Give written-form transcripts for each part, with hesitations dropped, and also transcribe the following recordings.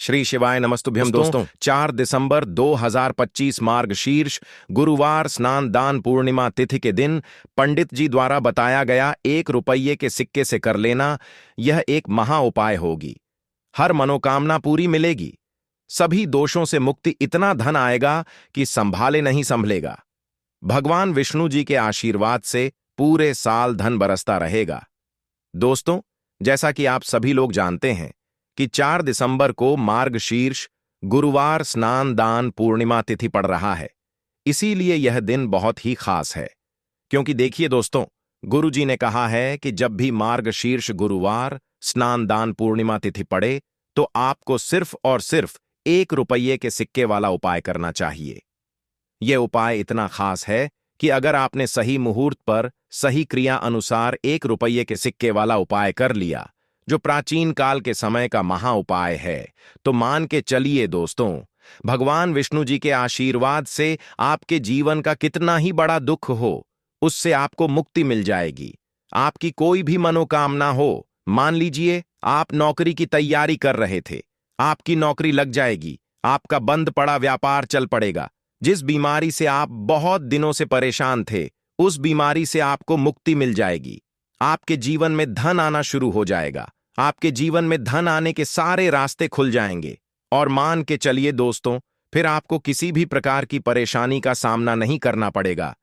श्री शिवाय नमस्तुभ्यम दोस्तों। 4 दिसंबर 2025 मार्गशीर्ष गुरुवार स्नान दान पूर्णिमा तिथि के दिन पंडित जी द्वारा बताया गया 1 रुपये के सिक्के से कर लेना, यह एक महा उपाय होगी। हर मनोकामना पूरी मिलेगी, सभी दोषों से मुक्ति, इतना धन आएगा कि संभाले नहीं संभलेगा। भगवान विष्णु जी के आशीर्वाद से पूरे साल धन बरसता रहेगा। दोस्तों, जैसा कि आप सभी लोग जानते हैं कि 4 दिसंबर को मार्गशीर्ष गुरुवार स्नान दान पूर्णिमा तिथि पड़ रहा है। इसीलिए यह दिन बहुत ही खास है, क्योंकि देखिए दोस्तों, गुरु जी ने कहा है कि जब भी मार्गशीर्ष गुरुवार स्नान दान पूर्णिमा तिथि पड़े तो आपको सिर्फ और सिर्फ 1 रुपये के सिक्के वाला उपाय करना चाहिए। यह उपाय इतना खास है कि अगर आपने सही मुहूर्त पर सही क्रिया अनुसार 1 रुपये के सिक्के वाला उपाय कर लिया, जो प्राचीन काल के समय का महा उपाय है, तो मान के चलिए दोस्तों, भगवान विष्णु जी के आशीर्वाद से आपके जीवन का कितना ही बड़ा दुख हो, उससे आपको मुक्ति मिल जाएगी। आपकी कोई भी मनोकामना हो, मान लीजिए आप नौकरी की तैयारी कर रहे थे, आपकी नौकरी लग जाएगी, आपका बंद पड़ा व्यापार चल पड़ेगा, जिस बीमारी से आप बहुत दिनों से परेशान थे, उस बीमारी से आपको मुक्ति मिल जाएगी। आपके जीवन में धन आना शुरू हो जाएगा, आपके जीवन में धन आने के सारे रास्ते खुल जाएंगे। और मान के चलिए दोस्तों, फिर आपको किसी भी प्रकार की परेशानी का सामना नहीं करना पड़ेगा।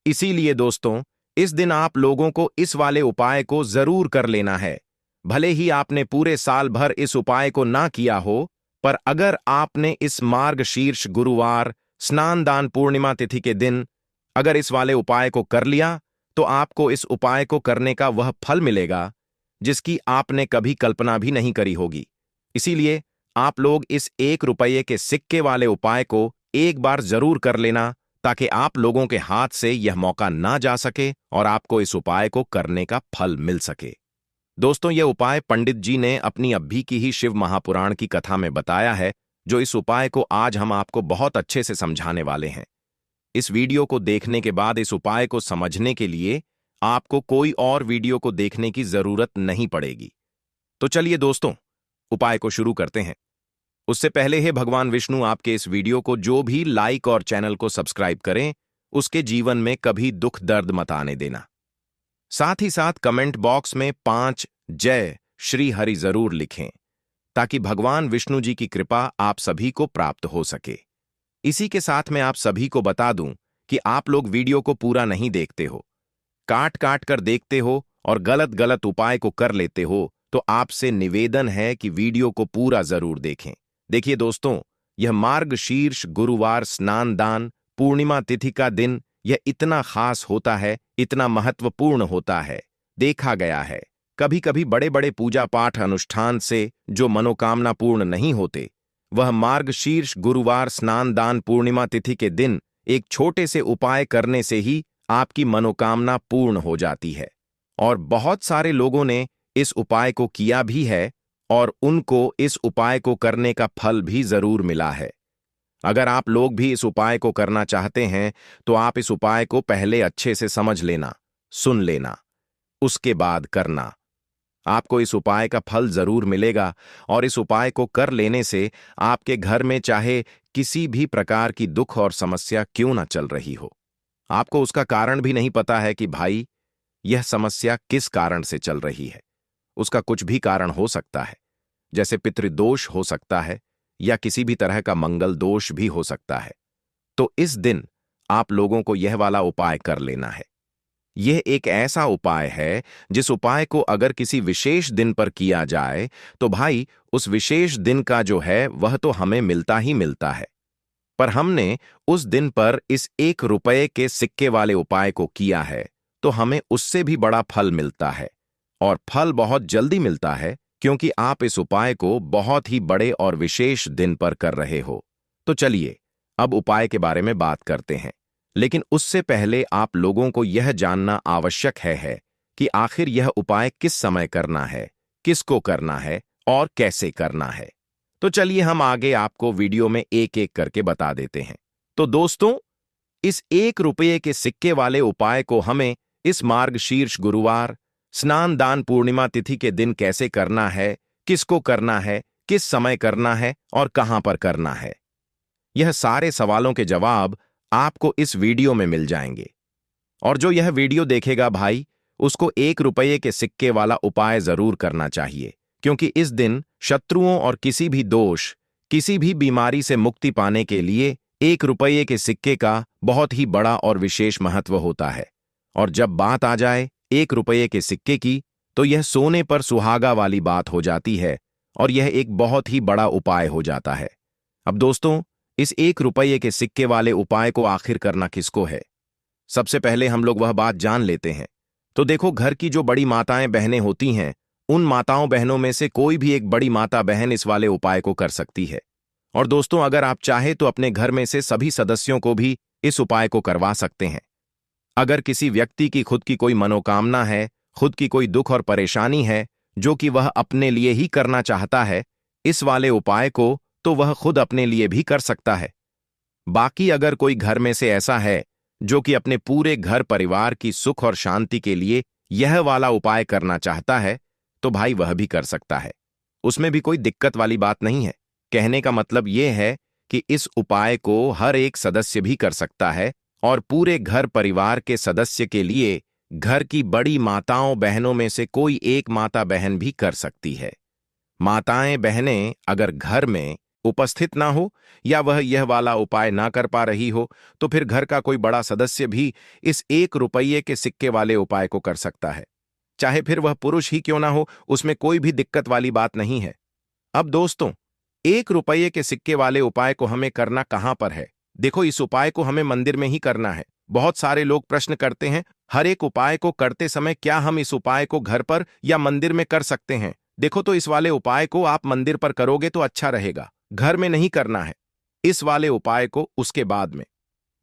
इसीलिए दोस्तों, इस दिन आप लोगों को इस वाले उपाय को जरूर कर लेना है। भले ही आपने पूरे साल भर इस उपाय को ना किया हो, पर अगर आपने इस मार्गशीर्ष गुरुवार स्नान दान पूर्णिमा तिथि के दिन अगर इस वाले उपाय को कर लिया, तो आपको इस उपाय को करने का वह फल मिलेगा जिसकी आपने कभी कल्पना भी नहीं करी होगी। इसीलिए आप लोग इस 1 रुपये के सिक्के वाले उपाय को एक बार जरूर कर लेना, ताकि आप लोगों के हाथ से यह मौका ना जा सके और आपको इस उपाय को करने का फल मिल सके। दोस्तों, यह उपाय पंडित जी ने अपनी अभी की ही शिव महापुराण की कथा में बताया है, जो इस उपाय को आज हम आपको बहुत अच्छे से समझाने वाले हैं। इस वीडियो को देखने के बाद इस उपाय को समझने के लिए आपको कोई और वीडियो को देखने की जरूरत नहीं पड़ेगी। तो चलिए दोस्तों, उपाय को शुरू करते हैं। उससे पहले ही भगवान विष्णु आपके इस वीडियो को जो भी लाइक और चैनल को सब्सक्राइब करें, उसके जीवन में कभी दुख दर्द मत आने देना। साथ ही साथ कमेंट बॉक्स में 5 जय श्री हरि जरूर लिखें, ताकि भगवान विष्णु जी की कृपा आप सभी को प्राप्त हो सके। इसी के साथ मैं आप सभी को बता दूं कि आप लोग वीडियो को पूरा नहीं देखते हो, काट काट कर देखते हो और गलत गलत उपाय को कर लेते हो, तो आपसे निवेदन है कि वीडियो को पूरा जरूर देखें। देखिए दोस्तों, यह मार्गशीर्ष गुरुवार स्नान दान पूर्णिमा तिथि का दिन यह इतना खास होता है, इतना महत्वपूर्ण होता है। देखा गया है कभी कभी बड़े बड़े पूजा पाठ अनुष्ठान से जो मनोकामना पूर्ण नहीं होते, वह मार्गशीर्ष गुरुवार स्नान दान पूर्णिमा तिथि के दिन एक छोटे से उपाय करने से ही आपकी मनोकामना पूर्ण हो जाती है। और बहुत सारे लोगों ने इस उपाय को किया भी है और उनको इस उपाय को करने का फल भी जरूर मिला है। अगर आप लोग भी इस उपाय को करना चाहते हैं, तो आप इस उपाय को पहले अच्छे से समझ लेना, सुन लेना, उसके बाद करना। आपको इस उपाय का फल जरूर मिलेगा और इस उपाय को कर लेने से आपके घर में चाहे किसी भी प्रकार की दुख और समस्या क्यों ना चल रही हो, आपको उसका कारण भी नहीं पता है कि भाई यह समस्या किस कारण से चल रही है। उसका कुछ भी कारण हो सकता है, जैसे पितृदोष हो सकता है या किसी भी तरह का मंगल दोष भी हो सकता है। तो इस दिन आप लोगों को यह वाला उपाय कर लेना है। यह एक ऐसा उपाय है जिस उपाय को अगर किसी विशेष दिन पर किया जाए, तो भाई उस विशेष दिन का जो है वह तो हमें मिलता ही मिलता है। पर हमने उस दिन पर इस 1 रुपये के सिक्के वाले उपाय को किया है, तो हमें उससे भी बड़ा फल मिलता है। और फल बहुत जल्दी मिलता है, क्योंकि आप इस उपाय को बहुत ही बड़े और विशेष दिन पर कर रहे हो। तो चलिए अब उपाय के बारे में बात करते हैं, लेकिन उससे पहले आप लोगों को यह जानना आवश्यक है कि आखिर यह उपाय किस समय करना है, किसको करना है और कैसे करना है। तो चलिए हम आगे आपको वीडियो में एक एक करके बता देते हैं। तो दोस्तों, इस 1 रुपये के सिक्के वाले उपाय को हमें इस मार्गशीर्ष गुरुवार स्नान दान पूर्णिमा तिथि के दिन कैसे करना है, किसको करना है, किस समय करना है और कहां पर करना है। यह सारे सवालों के जवाब आपको इस वीडियो में मिल जाएंगे। और जो यह वीडियो देखेगा भाई, उसको 1 रुपये के सिक्के वाला उपाय जरूर करना चाहिए, क्योंकि इस दिन शत्रुओं और किसी भी दोष, किसी भी बीमारी से मुक्ति पाने के लिए 1 रुपये के सिक्के का बहुत ही बड़ा और विशेष महत्व होता है। और जब बात आ जाए 1 रुपये के सिक्के की, तो यह सोने पर सुहागा वाली बात हो जाती है और यह एक बहुत ही बड़ा उपाय हो जाता है। अब दोस्तों, इस 1 रुपये के सिक्के वाले उपाय को आखिर करना किसको है? सबसे पहले हम लोग वह बात जान लेते हैं। तो देखो, घर की जो बड़ी माताएं बहनें होती हैं, उन माताओं बहनों में से कोई भी एक बड़ी माता बहन इस वाले उपाय को कर सकती है। और दोस्तों, अगर आप चाहे तो अपने घर में से सभी सदस्यों को भी इस उपाय को करवा सकते हैं। अगर किसी व्यक्ति की खुद की कोई मनोकामना है, खुद की कोई दुख और परेशानी है जो कि वह अपने लिए ही करना चाहता है इस वाले उपाय को, तो वह खुद अपने लिए भी कर सकता है। बाकी अगर कोई घर में से ऐसा है जो कि अपने पूरे घर परिवार की सुख और शांति के लिए यह वाला उपाय करना चाहता है, तो भाई वह भी कर सकता है। उसमें भी कोई दिक्कत वाली बात नहीं है। कहने का मतलब यह है कि इस उपाय को हर एक सदस्य भी कर सकता है और पूरे घर परिवार के सदस्य के लिए घर की बड़ी माताओं बहनों में से कोई एक माता बहन भी कर सकती है। माताएं बहनें अगर घर में उपस्थित ना हो या वह यह वाला उपाय ना कर पा रही हो, तो फिर घर का कोई बड़ा सदस्य भी इस 1 रुपये के सिक्के वाले उपाय को कर सकता है। चाहे फिर वह पुरुष ही क्यों ना हो, उसमें कोई भी दिक्कत वाली बात नहीं है। अब दोस्तों, 1 रुपये के सिक्के वाले उपाय को हमें करना कहां पर है? देखो, इस उपाय को हमें मंदिर में ही करना है। बहुत सारे लोग प्रश्न करते हैं, हर एक उपाय को करते समय क्या हम इस उपाय को घर पर या मंदिर में कर सकते हैं? देखो, तो इस वाले उपाय को आप मंदिर पर करोगे तो अच्छा रहेगा, घर में नहीं करना है। इस वाले उपाय को उसके बाद में।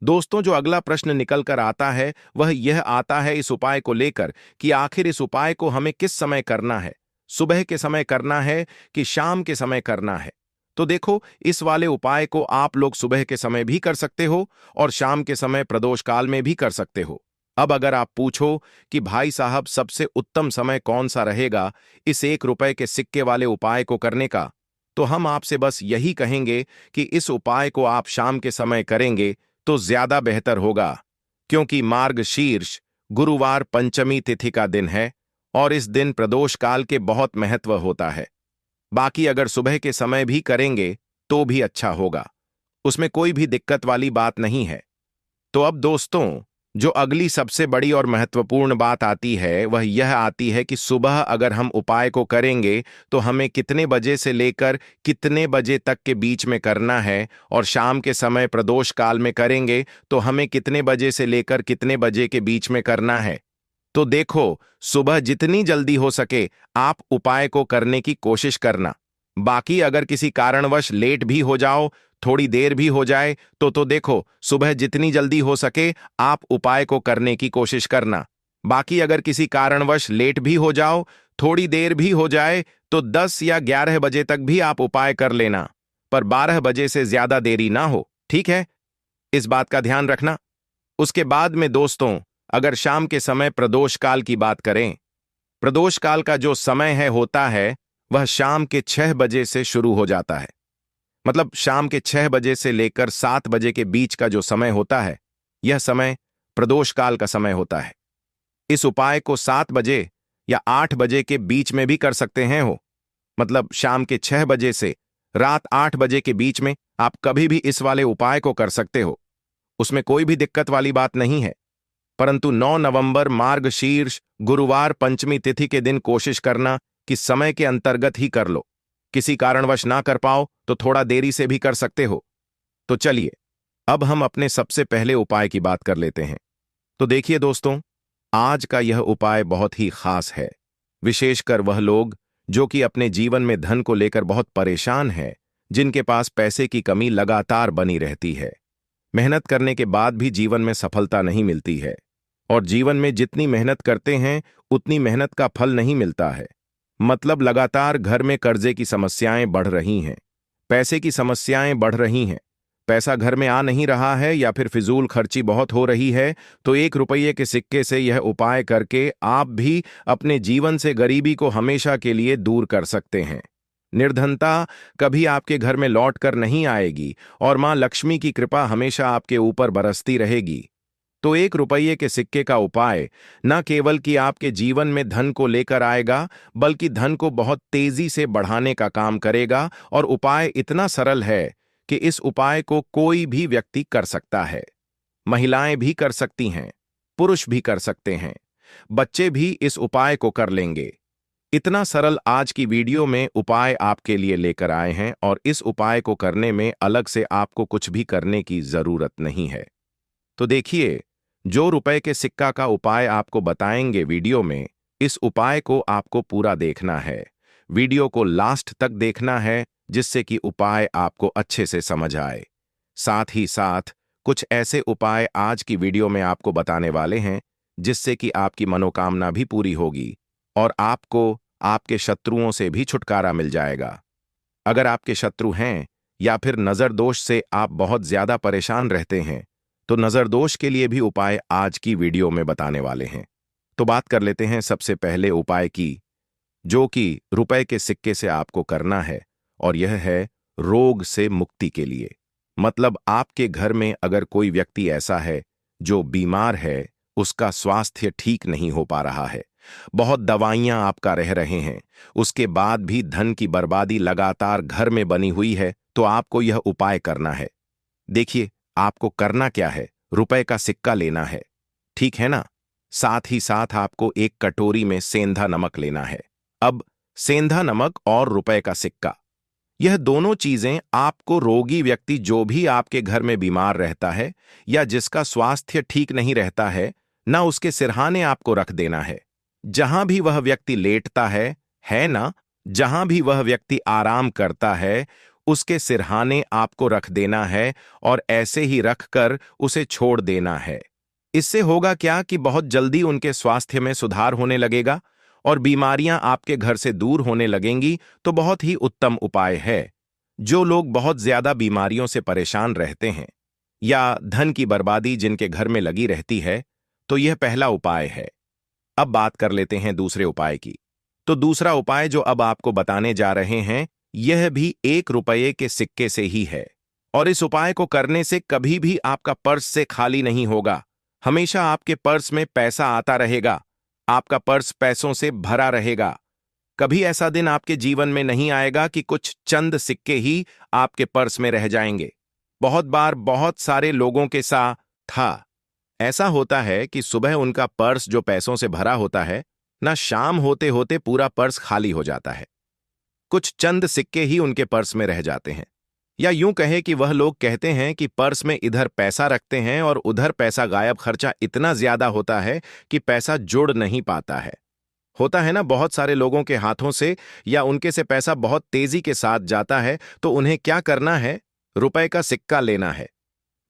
दोस्तों, जो अगला प्रश्न निकल कर आता है वह यह आता है इस उपाय को लेकर कि आखिर इस उपाय को हमें किस समय करना है? सुबह के समय करना है कि शाम के समय करना है? तो देखो, इस वाले उपाय को आप लोग सुबह के समय भी कर सकते हो और शाम के समय प्रदोष काल में भी कर सकते हो। अब अगर आप पूछो कि भाई साहब, सबसे उत्तम समय कौन सा रहेगा इस 1 रुपये के सिक्के वाले उपाय को करने का, तो हम आपसे बस यही कहेंगे कि इस उपाय को आप शाम के समय करेंगे तो ज्यादा बेहतर होगा, क्योंकि मार्गशीर्ष गुरुवार पंचमी तिथि का दिन है और इस दिन प्रदोष काल के बहुत महत्व होता है। बाकी अगर सुबह के समय भी करेंगे तो भी अच्छा होगा, उसमें कोई भी दिक्कत वाली बात नहीं है। तो अब दोस्तों, जो अगली सबसे बड़ी और महत्वपूर्ण बात आती है वह यह आती है कि सुबह अगर हम उपाय को करेंगे तो हमें कितने बजे से लेकर कितने बजे तक के बीच में करना है, और शाम के समय प्रदोष काल में करेंगे तो हमें कितने बजे से लेकर कितने बजे के बीच में करना है। तो देखो, सुबह जितनी जल्दी हो सके आप उपाय को करने की कोशिश करना। बाकी अगर किसी कारणवश लेट भी हो जाओ, थोड़ी देर भी हो जाए, तो देखो, सुबह जितनी जल्दी हो सके आप उपाय को करने की कोशिश करना। बाकी अगर किसी कारणवश लेट भी हो जाओ, थोड़ी देर भी हो जाए, तो 10 या 11 बजे तक भी आप उपाय कर लेना, पर 12 बजे से ज्यादा देरी ना हो, ठीक है? इस बात का ध्यान रखना। उसके बाद में दोस्तों, अगर शाम के समय प्रदोष काल की बात करें, प्रदोष काल का जो समय होता है वह शाम के 6 बजे से शुरू हो जाता है। मतलब शाम के 6 बजे से लेकर 7 बजे के बीच का जो समय होता है, यह समय प्रदोष काल का समय होता है। इस उपाय को 7 बजे या 8 बजे के बीच में भी कर सकते हैं हो। मतलब शाम के 6 बजे से रात 8 बजे के बीच में आप कभी भी इस वाले उपाय को कर सकते हो, उसमें कोई भी दिक्कत वाली बात नहीं है। परंतु 9 नवंबर मार्गशीर्ष गुरुवार पंचमी तिथि के दिन कोशिश करना कि समय के अंतर्गत ही कर लो। किसी कारणवश ना कर पाओ तो थोड़ा देरी से भी कर सकते हो। तो चलिए, अब हम अपने सबसे पहले उपाय की बात कर लेते हैं। तो देखिए दोस्तों, आज का यह उपाय बहुत ही खास है, विशेषकर वह लोग जो कि अपने जीवन में धन को लेकर बहुत परेशान हैं, जिनके पास पैसे की कमी लगातार बनी रहती है, मेहनत करने के बाद भी जीवन में सफलता नहीं मिलती है, और जीवन में जितनी मेहनत करते हैं उतनी मेहनत का फल नहीं मिलता है। मतलब लगातार घर में कर्जे की समस्याएं बढ़ रही हैं, पैसे की समस्याएं बढ़ रही हैं, पैसा घर में आ नहीं रहा है या फिर फिजूल खर्ची बहुत हो रही है, तो 1 रुपये के सिक्के से यह उपाय करके आप भी अपने जीवन से गरीबी को हमेशा के लिए दूर कर सकते हैं। निर्धनता कभी आपके घर में लौट कर नहीं आएगी और मां लक्ष्मी की कृपा हमेशा आपके ऊपर बरसती रहेगी। तो 1 रुपये के सिक्के का उपाय न केवल कि आपके जीवन में धन को लेकर आएगा, बल्कि धन को बहुत तेजी से बढ़ाने का काम करेगा। और उपाय इतना सरल है कि इस उपाय को कोई भी व्यक्ति कर सकता है। महिलाएं भी कर सकती हैं, पुरुष भी कर सकते हैं, बच्चे भी इस उपाय को कर लेंगे। इतना सरल आज की वीडियो में उपाय आपके लिए लेकर आए हैं, और इस उपाय को करने में अलग से आपको कुछ भी करने की जरूरत नहीं है। तो देखिए, जो रुपए के सिक्का का उपाय आपको बताएंगे वीडियो में, इस उपाय को आपको पूरा देखना है। वीडियो को लास्ट तक देखना है, जिससे कि उपाय आपको अच्छे से समझ आए। साथ ही साथ कुछ ऐसे उपाय आज की वीडियो में आपको बताने वाले हैं, जिससे कि आपकी मनोकामना भी पूरी होगी और आपको आपके शत्रुओं से भी छुटकारा मिल जाएगा। अगर आपके शत्रु हैं या फिर नजर दोष से आप बहुत ज्यादा परेशान रहते हैं, तो नजर दोष के लिए भी उपाय आज की वीडियो में बताने वाले हैं। तो बात कर लेते हैं सबसे पहले उपाय की, जो कि रुपए के सिक्के से आपको करना है, और यह है रोग से मुक्ति के लिए। मतलब आपके घर में अगर कोई व्यक्ति ऐसा है जो बीमार है, उसका स्वास्थ्य ठीक नहीं हो पा रहा है, बहुत दवाइयां आपका रह रहे हैं, उसके बाद भी धन की बर्बादी लगातार घर में बनी हुई है, तो आपको यह उपाय करना है। देखिए, आपको करना क्या है, रुपए का सिक्का लेना है, ठीक है ना। साथ ही साथ आपको एक कटोरी में सेंधा नमक लेना है। अब सेंधा नमक और रुपए का सिक्का, यह दोनों चीजें आपको रोगी व्यक्ति जो भी आपके घर में बीमार रहता है या जिसका स्वास्थ्य ठीक नहीं रहता है, उसके सिरहाने आपको रख देना है। जहां भी वह व्यक्ति लेटता है ना, जहां भी वह व्यक्ति आराम करता है, उसके सिरहाने आपको रख देना है और ऐसे ही रखकर उसे छोड़ देना है। इससे होगा क्या कि बहुत जल्दी उनके स्वास्थ्य में सुधार होने लगेगा और बीमारियां आपके घर से दूर होने लगेंगी। तो बहुत ही उत्तम उपाय है। जो लोग बहुत ज्यादा बीमारियों से परेशान रहते हैं या धन की बर्बादी जिनके घर में लगी रहती है, तो यह पहला उपाय है। अब बात कर लेते हैं दूसरे उपाय की। तो दूसरा उपाय जो अब आपको बताने जा रहे हैं, यह भी 1 रुपये के सिक्के से ही है। और इस उपाय को करने से कभी भी आपका पर्स से खाली नहीं होगा। हमेशा आपके पर्स में पैसा आता रहेगा, आपका पर्स पैसों से भरा रहेगा। कभी ऐसा दिन आपके जीवन में नहीं आएगा कि कुछ चंद सिक्के ही आपके पर्स में रह जाएंगे। बहुत बार बहुत सारे लोगों के साथ ऐसा होता है कि सुबह उनका पर्स जो पैसों से भरा होता है, शाम होते होते पूरा पर्स खाली हो जाता है। कुछ चंद सिक्के ही उनके पर्स में रह जाते हैं। या यूं कहे कि वह लोग कहते हैं कि पर्स में इधर पैसा रखते हैं और उधर पैसा गायब। खर्चा इतना ज्यादा होता है कि पैसा जुड़ नहीं पाता है। होता है ना, बहुत सारे लोगों के हाथों से या उनके से पैसा बहुत तेजी के साथ जाता है, तो उन्हें क्या करना है, रुपए का सिक्का लेना है,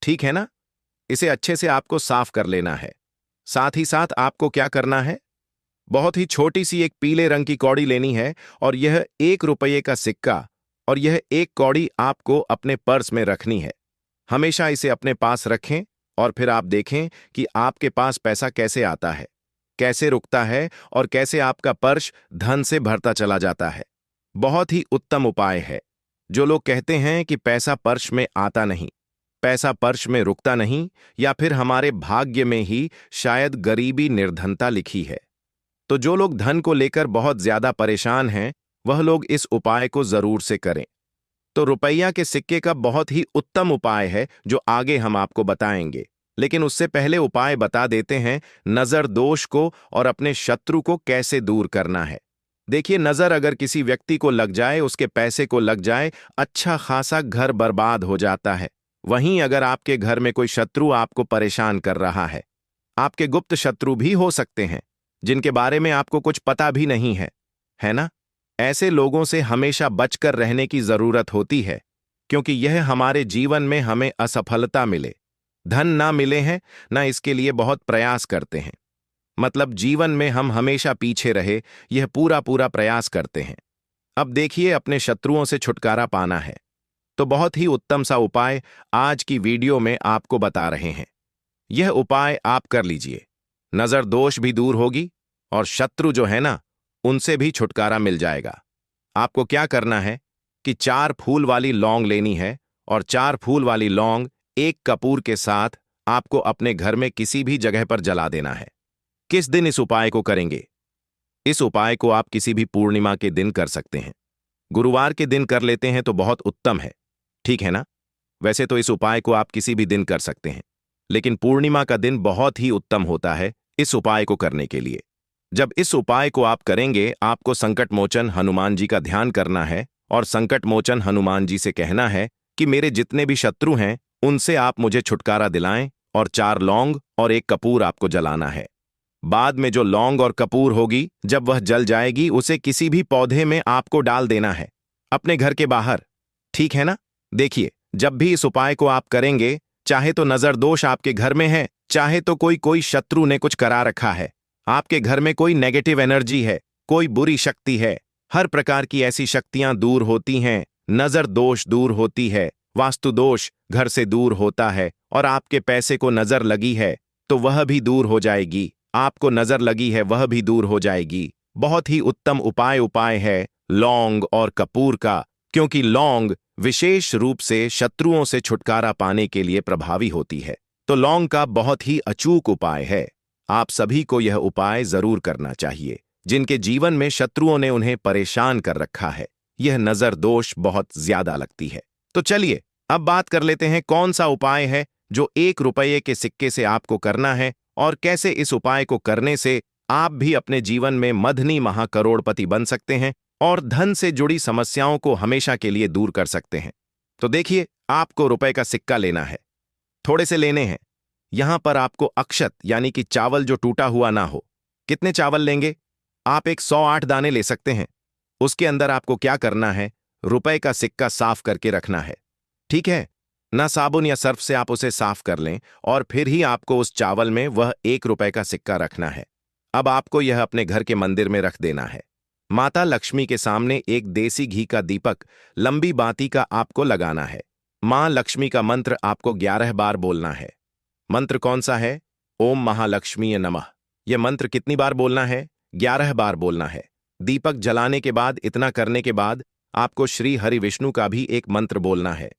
ठीक है ना। इसे अच्छे से आपको साफ कर लेना है। साथ ही साथ आपको क्या करना है, बहुत ही छोटी सी एक पीले रंग की कौड़ी लेनी है, और यह 1 रुपये का सिक्का और यह एक कौड़ी आपको अपने पर्स में रखनी है। हमेशा इसे अपने पास रखें और फिर आप देखें कि आपके पास पैसा कैसे आता है, कैसे रुकता है और कैसे आपका पर्स धन से भरता चला जाता है। बहुत ही उत्तम उपाय है। जो लोग कहते हैं कि पैसा पर्स में आता नहीं, पैसा पर्स में रुकता नहीं, या फिर हमारे भाग्य में ही शायद गरीबी निर्धनता लिखी है, तो जो लोग धन को लेकर बहुत ज्यादा परेशान हैं, वह लोग इस उपाय को जरूर से करें। तो रुपया के सिक्के का बहुत ही उत्तम उपाय है जो आगे हम आपको बताएंगे। लेकिन उससे पहले उपाय बता देते हैं नजर दोष को और अपने शत्रु को कैसे दूर करना है। देखिए, नजर अगर किसी व्यक्ति को लग जाए, उसके पैसे को लग जाए, अच्छा खासा घर बर्बाद हो जाता है। वहीं अगर आपके घर में कोई शत्रु आपको परेशान कर रहा है, आपके गुप्त शत्रु भी हो सकते हैं जिनके बारे में आपको कुछ पता भी नहीं है ना। ऐसे लोगों से हमेशा बचकर रहने की जरूरत होती है, क्योंकि यह हमारे जीवन में हमें असफलता मिले, धन ना मिले हैं ना, इसके लिए बहुत प्रयास करते हैं। मतलब जीवन में हम हमेशा पीछे रहे, यह पूरा पूरा प्रयास करते हैं। अब देखिए, अपने शत्रुओं से छुटकारा पाना है, तो बहुत ही उत्तम सा उपाय आज की वीडियो में आपको बता रहे हैं। यह उपाय आप कर लीजिए, नजर दोष भी दूर होगी और शत्रु जो है ना, उनसे भी छुटकारा मिल जाएगा। आपको क्या करना है कि 4 फूल वाली लौंग लेनी है और 4 फूल वाली लौंग एक कपूर के साथ आपको अपने घर में किसी भी जगह पर जला देना है। किस दिन इस उपाय को करेंगे? इस उपाय को आप किसी भी पूर्णिमा के दिन कर सकते हैं। गुरुवार के दिन कर लेते हैं तो बहुत उत्तम है, ठीक है ना? वैसे तो इस उपाय को आप किसी भी दिन कर सकते हैं, लेकिन पूर्णिमा का दिन बहुत ही उत्तम होता है इस उपाय को करने के लिए। जब इस उपाय को आप करेंगे, आपको संकट मोचन हनुमान जी का ध्यान करना है और संकट मोचन हनुमान जी से कहना है कि मेरे जितने भी शत्रु हैं उनसे आप मुझे छुटकारा दिलाएं, और 4 लौंग और 1 कपूर आपको जलाना है। बाद में जो लौंग और कपूर होगी, जब वह जल जाएगी, उसे किसी भी पौधे में आपको डाल देना है, अपने घर के बाहर, ठीक है ना? देखिए, जब भी इस उपाय को आप करेंगे, चाहे तो नजर दोष आपके घर में है, चाहे तो कोई शत्रु ने कुछ करा रखा है, आपके घर में कोई नेगेटिव एनर्जी है, कोई बुरी शक्ति है, हर प्रकार की ऐसी शक्तियां दूर होती हैं, नजर दोष दूर होती है, वास्तु दोष घर से दूर होता है, और आपके पैसे को नजर लगी है तो वह भी दूर हो जाएगी, आपको नजर लगी है वह भी दूर हो जाएगी। बहुत ही उत्तम उपाय है लौंग और कपूर का, क्योंकि लौंग विशेष रूप से शत्रुओं से छुटकारा पाने के लिए प्रभावी होती है। तो लौंग का बहुत ही अचूक उपाय है। आप सभी को यह उपाय जरूर करना चाहिए जिनके जीवन में शत्रुओं ने उन्हें परेशान कर रखा है। यह नजर दोष बहुत ज्यादा लगती है। तो चलिए अब बात कर लेते हैं कौन सा उपाय है जो 1 रुपये के सिक्के से आपको करना है, और कैसे इस उपाय को करने से आप भी अपने जीवन में मधनी महाकरोड़पति बन सकते हैं और धन से जुड़ी समस्याओं को हमेशा के लिए दूर कर सकते हैं। तो देखिए, आपको रुपए का सिक्का लेना है, थोड़े से लेने हैं। यहां पर आपको अक्षत यानी कि चावल जो टूटा हुआ ना हो। कितने चावल लेंगे? आप एक 108 दाने ले सकते हैं। उसके अंदर आपको क्या करना है, रुपए का सिक्का साफ करके रखना है, ठीक है ना? साबुन या सर्फ से आप उसे साफ कर लें और फिर ही आपको उस चावल में वह 1 रुपए का सिक्का रखना है। अब आपको यह अपने घर के मंदिर में रख देना है। माता लक्ष्मी के सामने एक देसी घी का दीपक लंबी बाती का आपको लगाना है। मां लक्ष्मी का मंत्र आपको 11 बार बोलना है। मंत्र कौन सा है? ओम महालक्ष्मीय नमः। यह मंत्र कितनी बार बोलना है? 11 बार बोलना है। दीपक जलाने के बाद, इतना करने के बाद आपको श्री हरि विष्णु का भी एक मंत्र बोलना है।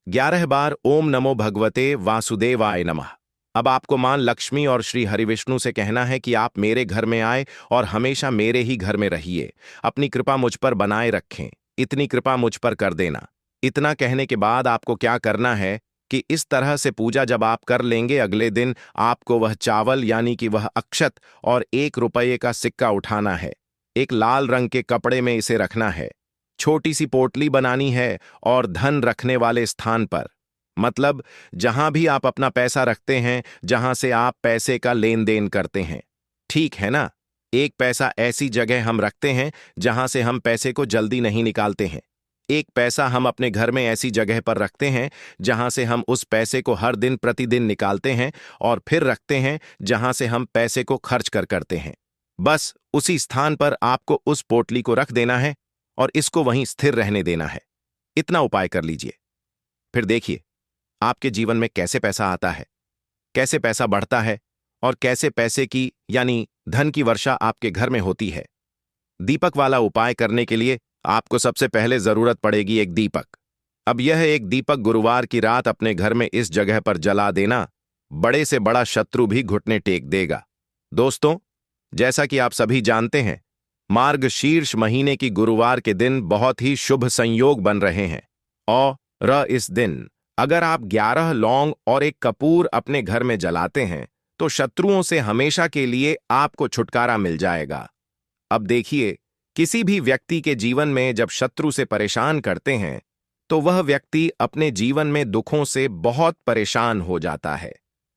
11 बार ओम नमो भगवते वासुदेवाय नमः। अब आपको मां लक्ष्मी और श्री हरि विष्णु से कहना है कि आप मेरे घर में आए और हमेशा मेरे ही घर में रहिए, अपनी कृपा मुझ पर बनाए रखें, इतनी कृपा मुझ पर कर देना। इतना कहने के बाद आपको क्या करना है कि इस तरह से पूजा जब आप कर लेंगे, अगले दिन आपको वह चावल यानी कि वह अक्षत और 1 रुपये का सिक्का उठाना है। एक लाल रंग के कपड़े में इसे रखना है। छोटी सी पोटली बनानी है और धन रखने वाले स्थान पर, मतलब जहां भी आप अपना पैसा रखते हैं, जहां से आप पैसे का लेन देन करते हैं, ठीक है ना? एक पैसा ऐसी जगह हम रखते हैं जहां से हम पैसे को जल्दी नहीं निकालते हैं। एक पैसा हम अपने घर में ऐसी जगह पर रखते हैं जहां से हम उस पैसे को हर दिन प्रतिदिन निकालते हैं और फिर रखते हैं जहां से हम पैसे को खर्च करते हैं। बस उसी स्थान पर आपको उस पोटली को रख देना है और इसको वहीं स्थिर रहने देना है। इतना उपाय कर लीजिए, फिर देखिए आपके जीवन में कैसे पैसा आता है, कैसे पैसा बढ़ता है और कैसे पैसे की यानी धन की वर्षा आपके घर में होती है। दीपक वाला उपाय करने के लिए आपको सबसे पहले जरूरत पड़ेगी एक दीपक। अब यह एक दीपक गुरुवार की रात अपने घर में इस जगह पर जला देना, बड़े से बड़ा शत्रु भी घुटने टेक देगा। दोस्तों, जैसा कि आप सभी जानते हैं, मार्गशीर्ष महीने की गुरुवार के दिन बहुत ही शुभ संयोग बन रहे हैं और इस दिन अगर आप 11 लौंग और 1 कपूर अपने घर में जलाते हैं तो शत्रुओं से हमेशा के लिए आपको छुटकारा मिल जाएगा। अब देखिए, किसी भी व्यक्ति के जीवन में जब शत्रु से परेशान करते हैं तो वह व्यक्ति अपने जीवन में दुखों से बहुत परेशान हो जाता है।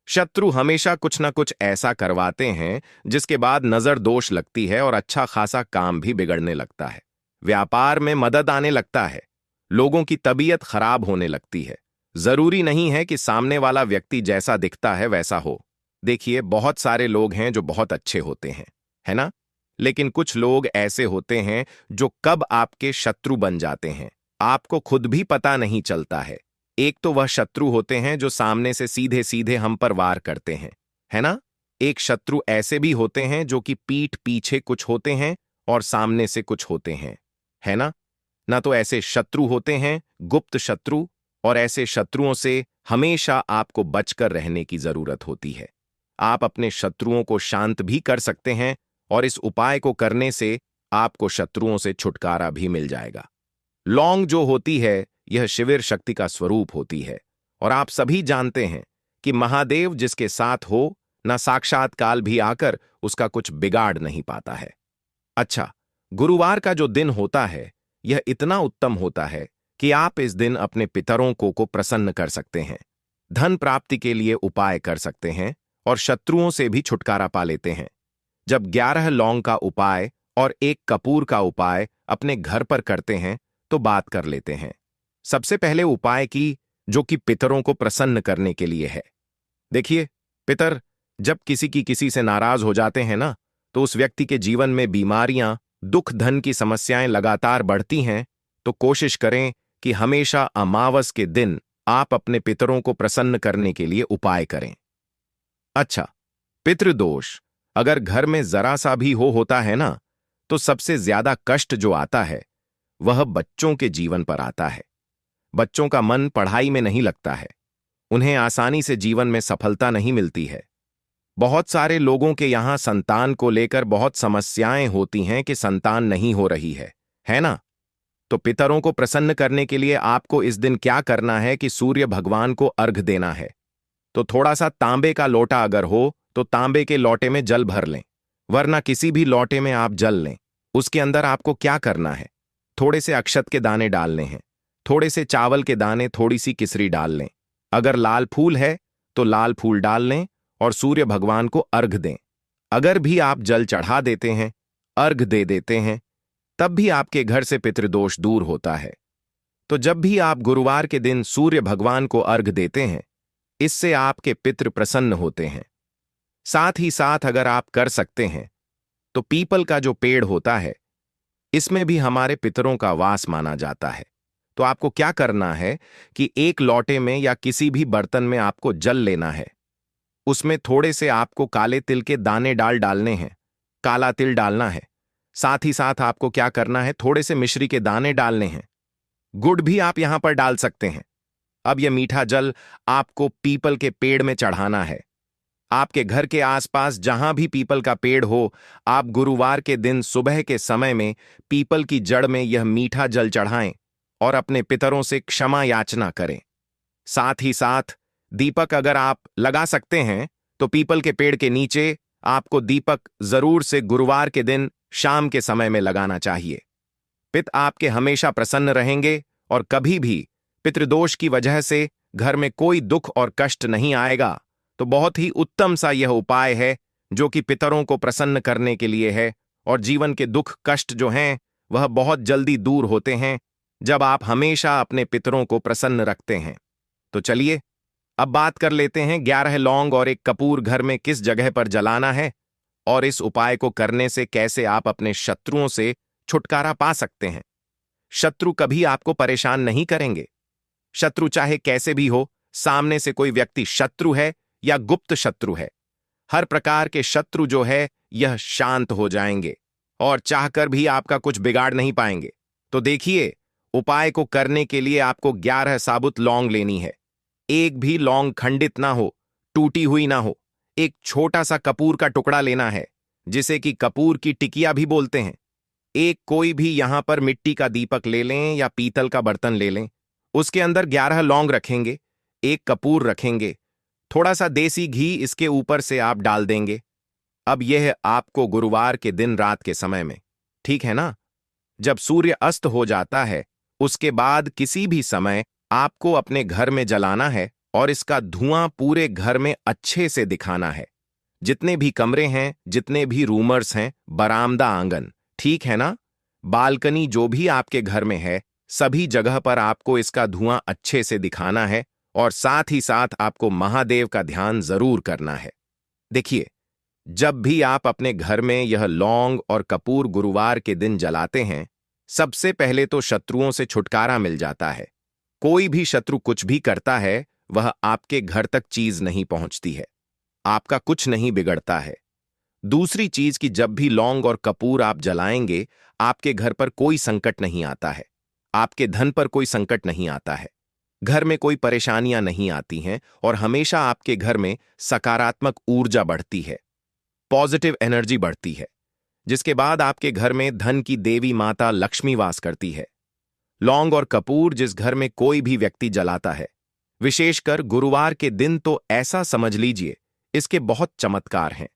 शत्रु हमेशा कुछ न कुछ ऐसा करवाते हैं जिसके बाद नजर दोष लगती है और अच्छा खासा काम भी बिगड़ने लगता है। व्यापार में मदद आने लगता है, लोगों की तबीयत खराब होने लगती है। जरूरी नहीं है कि सामने वाला व्यक्ति जैसा दिखता है वैसा हो। देखिए, बहुत सारे लोग हैं जो बहुत अच्छे होते हैं, है ना? लेकिन कुछ लोग ऐसे होते हैं जो कब आपके शत्रु बन जाते हैं आपको खुद भी पता नहीं चलता है। एक तो वह शत्रु होते हैं जो सामने से सीधे सीधे हम पर वार करते हैं, है ना? एक शत्रु ऐसे भी होते हैं जो कि पीठ पीछे कुछ होते हैं और सामने से कुछ होते हैं, है ना? ना तो ऐसे शत्रु होते हैं, गुप्त शत्रु, और ऐसे शत्रुओं से हमेशा आपको बचकर रहने की जरूरत होती है। आप अपने शत्रुओं को शांत भी कर सकते हैं और इस उपाय को करने से आपको शत्रुओं से छुटकारा भी मिल जाएगा। लौंग जो होती है, यह शिविर शक्ति का स्वरूप होती है और आप सभी जानते हैं कि महादेव जिसके साथ हो, ना साक्षात काल भी आकर उसका कुछ बिगाड़ नहीं पाता है। अच्छा, गुरुवार का जो दिन होता है, यह इतना उत्तम होता है कि आप इस दिन अपने पितरों को प्रसन्न कर सकते हैं, धन प्राप्ति के लिए उपाय कर सकते हैं और शत्रुओं से भी छुटकारा पा लेते हैं। जब 11 लौंग का उपाय और 1 कपूर का उपाय अपने घर पर करते हैं तो बात कर लेते हैं। सबसे पहले उपाय की, जो कि पितरों को प्रसन्न करने के लिए है। देखिए, पितर जब किसी से नाराज हो जाते हैं ना, तो उस व्यक्ति के जीवन में बीमारियां, दुख, धन की समस्याएं लगातार बढ़ती हैं। तो कोशिश करें कि हमेशा अमावस के दिन आप अपने पितरों को प्रसन्न करने के लिए उपाय करें। अच्छा, पितृदोष अगर घर में जरा सा भी होता है ना, तो सबसे ज्यादा कष्ट जो आता है वह बच्चों के जीवन पर आता है। बच्चों का मन पढ़ाई में नहीं लगता है, उन्हें आसानी से जीवन में सफलता नहीं मिलती है। बहुत सारे लोगों के यहां संतान को लेकर बहुत समस्याएं होती हैं कि संतान नहीं हो रही है ना? तो पितरों को प्रसन्न करने के लिए आपको इस दिन क्या करना है कि सूर्य भगवान को अर्घ देना है। तो थोड़ा सा तांबे का लोटा अगर हो तो तांबे के लोटे में जल भर लें, वरना किसी भी लोटे में आप जल लें। उसके अंदर आपको क्या करना है, थोड़े से अक्षत के दाने डालने हैं, थोड़े से चावल के दाने, थोड़ी सी किसरी डाल लें। अगर लाल फूल है तो लाल फूल डाल लें और सूर्य भगवान को अर्घ दें। अगर भी आप जल चढ़ा देते हैं, अर्घ दे देते हैं, तब भी आपके घर से पितृदोष दूर होता है। तो जब भी आप गुरुवार के दिन सूर्य भगवान को अर्घ देते हैं, इससे आपके पितृ प्रसन्न होते हैं। साथ ही साथ अगर आप कर सकते हैं तो पीपल का जो पेड़ होता है, इसमें भी हमारे पितरों का वास माना जाता है। तो आपको क्या करना है कि एक लोटे में या किसी भी बर्तन में आपको जल लेना है। उसमें थोड़े से आपको काले तिल के दाने डालने हैं, काला तिल डालना है। साथ ही साथ आपको क्या करना है, थोड़े से मिश्री के दाने डालने हैं। गुड़ भी आप यहां पर डाल सकते हैं। अब यह मीठा जल आपको पीपल के पेड़ में चढ़ाना है। आपके घर के आसपास जहां भी पीपल का पेड़ हो, आप गुरुवार के दिन सुबह के समय में पीपल की जड़ में यह मीठा जल चढ़ाएं और अपने पितरों से क्षमा याचना करें। साथ ही साथ दीपक अगर आप लगा सकते हैं तो पीपल के पेड़ के नीचे आपको दीपक जरूर से गुरुवार के दिन शाम के समय में लगाना चाहिए। पिता आपके हमेशा प्रसन्न रहेंगे और कभी भी पितृदोष की वजह से घर में कोई दुख और कष्ट नहीं आएगा। तो बहुत ही उत्तम सा यह उपाय है जो कि पितरों को प्रसन्न करने के लिए है और जीवन के दुख कष्ट जो हैं वह बहुत जल्दी दूर होते हैं जब आप हमेशा अपने पितरों को प्रसन्न रखते हैं। तो चलिए अब बात कर लेते हैं 11 लौंग और 1 कपूर घर में किस जगह पर जलाना है और इस उपाय को करने से कैसे आप अपने शत्रुओं से छुटकारा पा सकते हैं। शत्रु कभी आपको परेशान नहीं करेंगे। शत्रु चाहे कैसे भी हो, सामने से कोई व्यक्ति शत्रु है या गुप्त शत्रु है, हर प्रकार के शत्रु जो है यह शांत हो जाएंगे और चाहकर भी आपका कुछ बिगाड़ नहीं पाएंगे। तो देखिए, उपाय को करने के लिए आपको 11 साबुत लौंग लेनी है। एक भी लौंग खंडित ना हो, टूटी हुई ना हो। एक छोटा सा कपूर का टुकड़ा लेना है, जिसे कि कपूर की टिकिया भी बोलते हैं। एक कोई भी यहां पर मिट्टी का दीपक ले लें या पीतल का बर्तन ले लें। उसके अंदर 11 लौंग रखेंगे, 1 कपूर रखेंगे, थोड़ा सा देसी घी इसके ऊपर से आप डाल देंगे। अब यह आपको गुरुवार के दिन रात के समय में, ठीक है ना, जब सूर्य अस्त हो जाता है, उसके बाद किसी भी समय आपको अपने घर में जलाना है और इसका धुआं पूरे घर में अच्छे से दिखाना है। जितने भी कमरे हैं, जितने भी रूमर्स हैं, बरामदा, आंगन, ठीक है ना, बालकनी, जो भी आपके घर में है, सभी जगह पर आपको इसका धुआं अच्छे से दिखाना है और साथ ही साथ आपको महादेव का ध्यान जरूर करना है। देखिए, जब भी आप अपने घर में यह लौंग और कपूर गुरुवार के दिन जलाते हैं, सबसे पहले तो शत्रुओं से छुटकारा मिल जाता है। कोई भी शत्रु कुछ भी करता है, वह आपके घर तक चीज नहीं पहुंचती है, आपका कुछ नहीं बिगड़ता है। दूसरी चीज कि जब भी लौंग और कपूर आप जलाएंगे, आपके घर पर कोई संकट नहीं आता है। आपके धन पर कोई संकट नहीं आता है, घर में कोई परेशानियां नहीं आती हैं और हमेशा आपके घर में सकारात्मक ऊर्जा बढ़ती है, पॉजिटिव एनर्जी बढ़ती है, जिसके बाद आपके घर में धन की देवी माता लक्ष्मी वास करती है। लौंग और कपूर जिस घर में कोई भी व्यक्ति जलाता है, विशेषकर गुरुवार के दिन, तो ऐसा समझ लीजिए इसके बहुत चमत्कार हैं।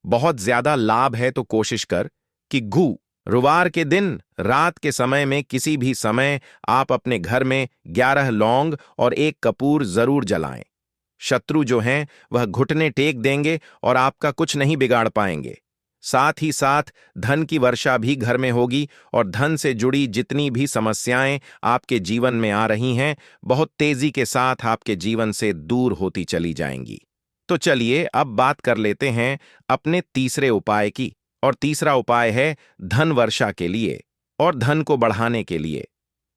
बहुत ज्यादा लाभ है तो कोशिश कर कि गुरुवार के दिन रात के समय में किसी भी समय आप अपने घर में 11 लौंग और 1 कपूर जरूर जलाएं। शत्रु जो हैं वह घुटने टेक देंगे और आपका कुछ नहीं बिगाड़ पाएंगे। साथ ही साथ धन की वर्षा भी घर में होगी और धन से जुड़ी जितनी भी समस्याएं आपके जीवन में आ रही हैं, बहुत तेजी के साथ आपके जीवन से दूर होती चली जाएंगी। तो चलिए अब बात कर लेते हैं अपने तीसरे उपाय की। और तीसरा उपाय है धन वर्षा के लिए और धन को बढ़ाने के लिए।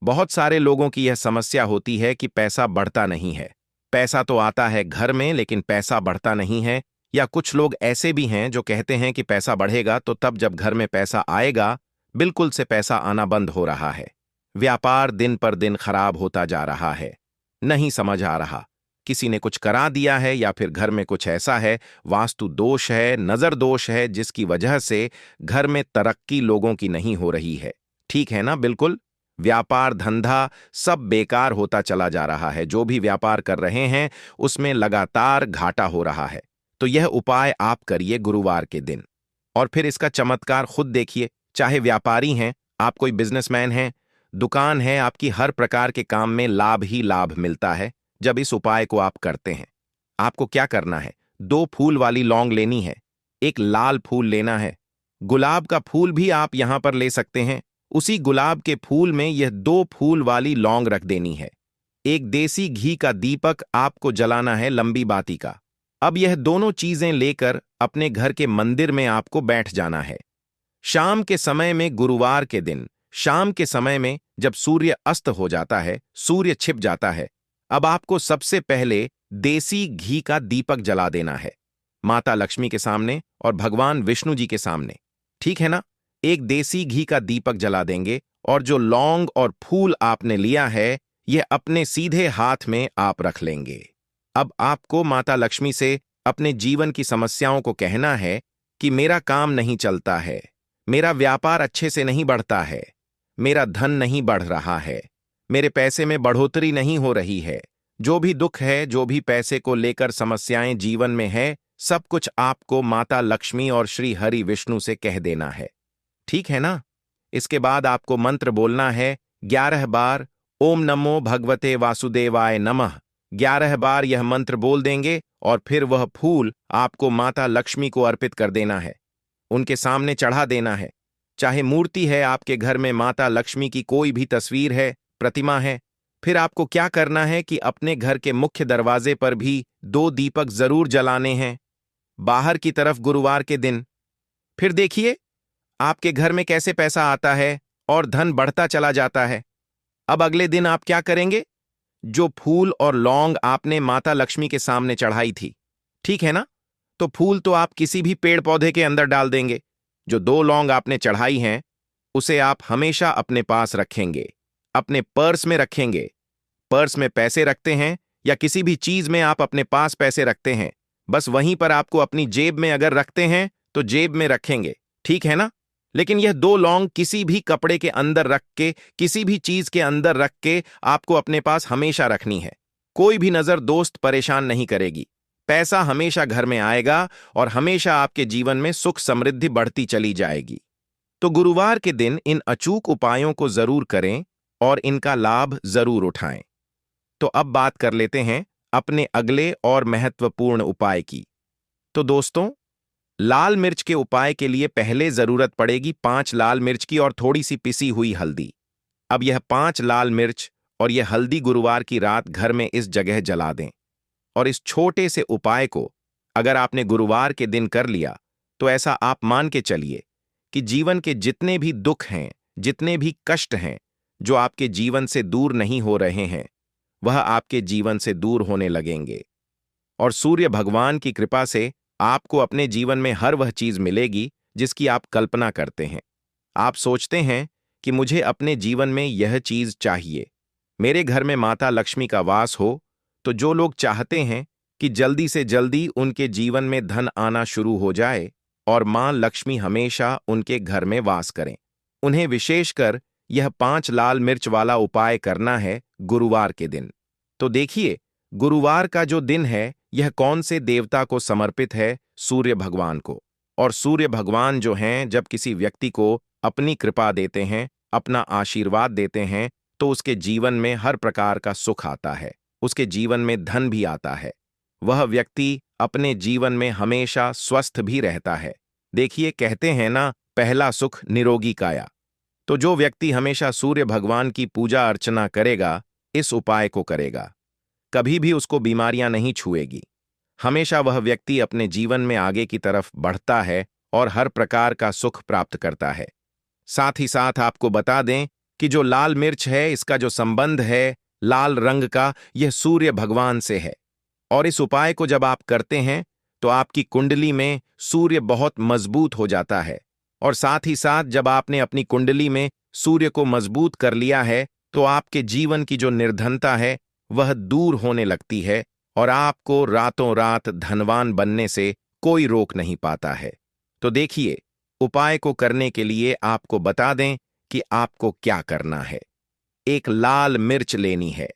बहुत सारे लोगों की यह समस्या होती है कि पैसा बढ़ता नहीं है। पैसा तो आता है घर में लेकिन पैसा बढ़ता नहीं है। या कुछ लोग ऐसे भी हैं जो कहते हैं कि पैसा बढ़ेगा तो तब जब घर में पैसा आएगा, बिल्कुल से पैसा आना बंद हो रहा है। व्यापार दिन पर दिन खराब होता जा रहा है। नहीं समझ आ रहा, किसी ने कुछ करा दिया है या फिर घर में कुछ ऐसा है, वास्तु दोष है, नजर दोष है, जिसकी वजह से घर में तरक्की लोगों की नहीं हो रही है। ठीक है ना? बिल्कुल व्यापार धंधा सब बेकार होता चला जा रहा है। जो भी व्यापार कर रहे हैं उसमें लगातार घाटा हो रहा है। तो यह उपाय आप करिए गुरुवार के दिन और फिर इसका चमत्कार खुद देखिए। चाहे व्यापारी हैं, आप कोई बिजनेसमैन हैं, दुकान है, आपकी हर प्रकार के काम में लाभ ही लाभ मिलता है जब इस उपाय को आप करते हैं। आपको क्या करना है? 2 फूल वाली लौंग लेनी है, 1 लाल फूल लेना है, गुलाब का फूल भी आप यहां पर ले सकते हैं। उसी गुलाब के फूल में यह 2 फूल वाली लौंग रख देनी है। 1 देसी घी का दीपक आपको जलाना है, लंबी बाती का। अब यह दोनों चीजें लेकर अपने घर के मंदिर में आपको बैठ जाना है। शाम के समय में, गुरुवार के दिन शाम के समय में जब सूर्य अस्त हो जाता है, सूर्य छिप जाता है, अब आपको सबसे पहले देसी घी का दीपक जला देना है, माता लक्ष्मी के सामने और भगवान विष्णु जी के सामने। ठीक है ना? 1 देसी घी का दीपक जला देंगे और जो लौंग और फूल आपने लिया है, यह अपने सीधे हाथ में आप रख लेंगे। अब आपको माता लक्ष्मी से अपने जीवन की समस्याओं को कहना है कि मेरा काम नहीं चलता है, मेरा व्यापार अच्छे से नहीं बढ़ता है, मेरा धन नहीं बढ़ रहा है, मेरे पैसे में बढ़ोतरी नहीं हो रही है। जो भी दुख है, जो भी पैसे को लेकर समस्याएं जीवन में है, सब कुछ आपको माता लक्ष्मी और श्री हरि विष्णु से कह देना है। ठीक है ना? इसके बाद आपको मंत्र बोलना है 11 बार, ओम नमो भगवते वासुदेवाय नमः। 11 बार यह मंत्र बोल देंगे और फिर वह फूल आपको माता लक्ष्मी को अर्पित कर देना है, उनके सामने चढ़ा देना है। चाहे मूर्ति है आपके घर में, माता लक्ष्मी की कोई भी तस्वीर है, प्रतिमा है, फिर आपको क्या करना है कि अपने घर के मुख्य दरवाजे पर भी 2 दीपक जरूर जलाने हैं, बाहर की तरफ गुरुवार के दिन। फिर देखिए आपके घर में कैसे पैसा आता है और धन बढ़ता चला जाता है। अब अगले दिन आप क्या करेंगे? जो फूल और लौंग आपने माता लक्ष्मी के सामने चढ़ाई थी, ठीक है ना, तो फूल तो आप किसी भी पेड़ पौधे के अंदर डाल देंगे। जो 2 लौंग आपने चढ़ाई हैं उसे आप हमेशा अपने पास रखेंगे, अपने पर्स में रखेंगे। पर्स में पैसे रखते हैं या किसी भी चीज में आप अपने पास पैसे रखते हैं, बस वहीं पर आपको अपनी जेब में अगर रखते हैं तो जेब में रखेंगे, ठीक है ना। लेकिन यह 2 लौंग किसी भी कपड़े के अंदर रख के, किसी भी चीज के अंदर रख के आपको अपने पास हमेशा रखनी है। कोई भी नजर दोस्त परेशान नहीं करेगी, पैसा हमेशा घर में आएगा और हमेशा आपके जीवन में सुख समृद्धि बढ़ती चली जाएगी। तो गुरुवार के दिन इन अचूक उपायों को जरूर करें और इनका लाभ जरूर उठाएं। तो अब बात कर लेते हैं अपने अगले और महत्वपूर्ण उपाय की। तो दोस्तों, लाल मिर्च के उपाय के लिए पहले जरूरत पड़ेगी 5 लाल मिर्च की और थोड़ी सी पिसी हुई हल्दी। अब यह 5 लाल मिर्च और यह हल्दी गुरुवार की रात घर में इस जगह जला दें। और इस छोटे से उपाय को अगर आपने गुरुवार के दिन कर लिया तो ऐसा आप मान के चलिए कि जीवन के जितने भी दुख हैं, जितने भी कष्ट हैं जो आपके जीवन से दूर नहीं हो रहे हैं, वह आपके जीवन से दूर होने लगेंगे। और सूर्य भगवान की कृपा से आपको अपने जीवन में हर वह चीज मिलेगी जिसकी आप कल्पना करते हैं। आप सोचते हैं कि मुझे अपने जीवन में यह चीज चाहिए, मेरे घर में माता लक्ष्मी का वास हो। तो जो लोग चाहते हैं कि जल्दी से जल्दी उनके जीवन में धन आना शुरू हो जाए और मां लक्ष्मी हमेशा उनके घर में वास करें, उन्हें विशेषकर यह 5 लाल मिर्च वाला उपाय करना है गुरुवार के दिन। तो देखिए, गुरुवार का जो दिन है यह कौन से देवता को समर्पित है? सूर्य भगवान को। और सूर्य भगवान जो हैं, जब किसी व्यक्ति को अपनी कृपा देते हैं, अपना आशीर्वाद देते हैं, तो उसके जीवन में हर प्रकार का सुख आता है, उसके जीवन में धन भी आता है, वह व्यक्ति अपने जीवन में हमेशा स्वस्थ भी रहता है। देखिए, कहते हैं ना, पहला सुख निरोगी काया। तो जो व्यक्ति हमेशा सूर्य भगवान की पूजा अर्चना करेगा, इस उपाय को करेगा, कभी भी उसको बीमारियां नहीं छुएगी। हमेशा वह व्यक्ति अपने जीवन में आगे की तरफ बढ़ता है और हर प्रकार का सुख प्राप्त करता है। साथ ही साथ आपको बता दें कि जो लाल मिर्च है, इसका जो संबंध है लाल रंग का, यह सूर्य भगवान से है। और इस उपाय को जब आप करते हैं तो आपकी कुंडली में सूर्य बहुत मजबूत हो जाता है। और साथ ही साथ जब आपने अपनी कुंडली में सूर्य को मजबूत कर लिया है, तो आपके जीवन की जो निर्धनता है वह दूर होने लगती है और आपको रातों रात धनवान बनने से कोई रोक नहीं पाता है। तो देखिए, उपाय को करने के लिए आपको बता दें कि आपको क्या करना है। एक लाल मिर्च लेनी है,